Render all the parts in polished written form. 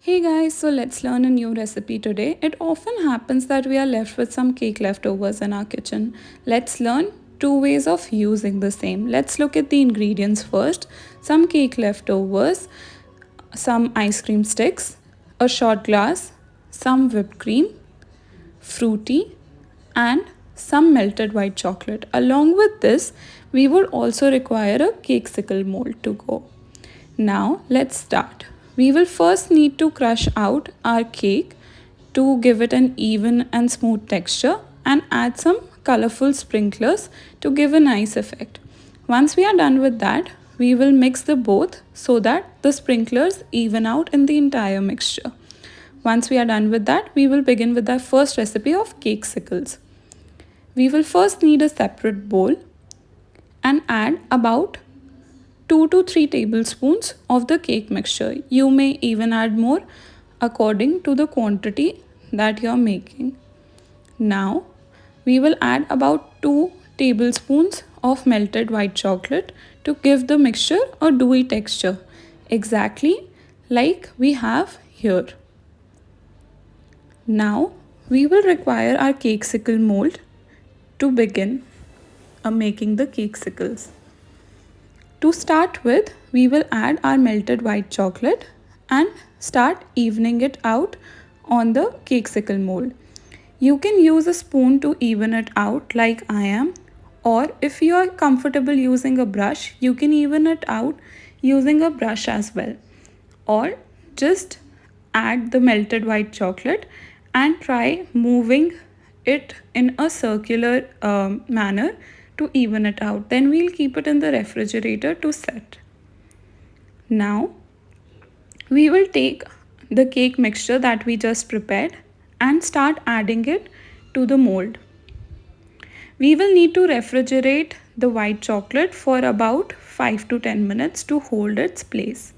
Hey guys, so let's learn a new recipe today. It often happens that we are left with some cake leftovers in our kitchen. Let's learn two ways of using the same. Let's look at the ingredients first. Some cake leftovers, some ice cream sticks, a shot glass, some whipped cream, fruity, and some melted white chocolate. Along with this, we would also require a cake sickle mold to go. Now let's start. We will first need to crush out our cake to give it an even and smooth texture and add some colorful sprinklers to give a nice effect. Once we are done with that, we will mix the both so that the sprinklers even out in the entire mixture. Once we are done with that, we will begin with our first recipe of cake sickles. We will first need a separate bowl and add about 2 to 3 tablespoons of the cake mixture. You may even add more according to the quantity that you are making. Now, we will add about 2 tablespoons of melted white chocolate to give the mixture a dewy texture, exactly like we have here. Now, we will require our cake sickle mold to begin making the cake sickles. To start with, we will add our melted white chocolate and start evening it out on the cake sickle mold. You can use a spoon to even it out like I am, or if you are comfortable using a brush, you can even it out using a brush as well. Or just add the melted white chocolate and try moving it in a circular manner to even it out. Then we'll keep it in the refrigerator to set. Now we will take the cake mixture that we just prepared and start adding it to the mold. We will need to refrigerate the white chocolate for about 5 to 10 minutes to hold its place.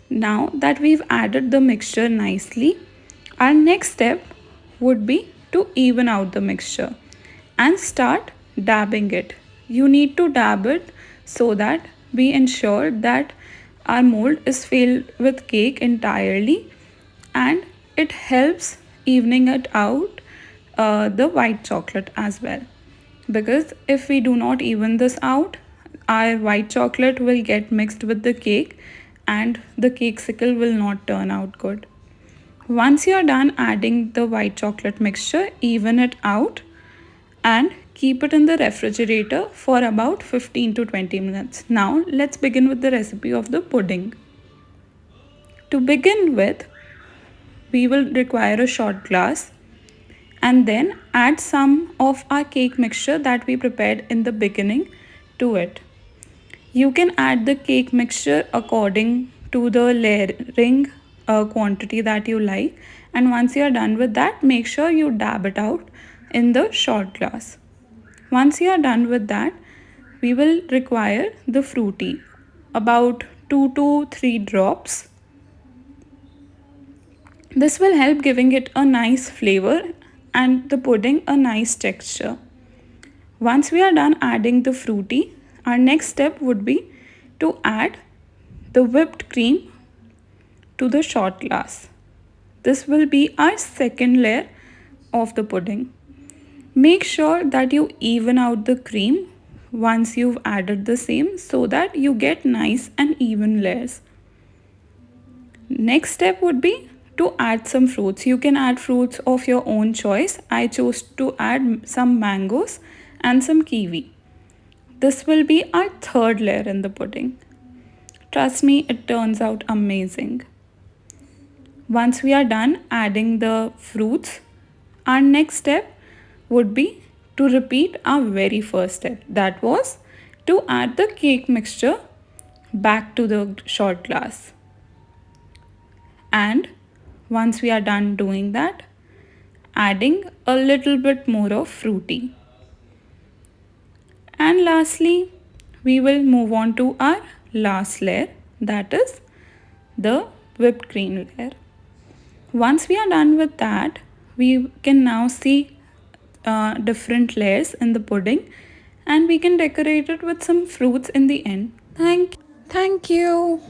Now that we've added the mixture nicely, our next step would be to even out the mixture and start dabbing it. You need to dab it so that we ensure that our mold is filled with cake entirely, and it helps evening it out the white chocolate as well. Because if we do not even this out, our white chocolate will get mixed with the cake and the cake sickle will not turn out good. Once you are done adding the white chocolate mixture, even it out and keep it in the refrigerator for about 15 to 20 minutes. Now let's begin with the recipe of the pudding. To begin with, we will require a shot glass and then add some of our cake mixture that we prepared in the beginning to it. You can add the cake mixture according to the layering quantity that you like, and once you are done with that, make sure you dab it out in the shot glass. Once you are done with that, we will require the fruity, about 2 to 3 drops. This will help giving it a nice flavor and the pudding a nice texture. Once we are done adding the fruity, our next step would be to add the whipped cream to the shot glass. This will be our second layer of the pudding. Make sure that you even out the cream once you've added the same so that you get nice and even layers. Next step would be to add some fruits. You can add fruits of your own choice. I chose to add some mangoes and some kiwi. This will be our third layer in the pudding. Trust me, it turns out amazing. Once we are done adding the fruits, our next step would be to repeat our very first step. That was to add the cake mixture back to the shot glass. And once we are done doing that, adding a little bit more of fruity. And lastly, we will move on to our last layer, that is the whipped cream layer. Once we are done with that, we can now see different layers in the pudding, and we can decorate it with some fruits in the end. Thank you.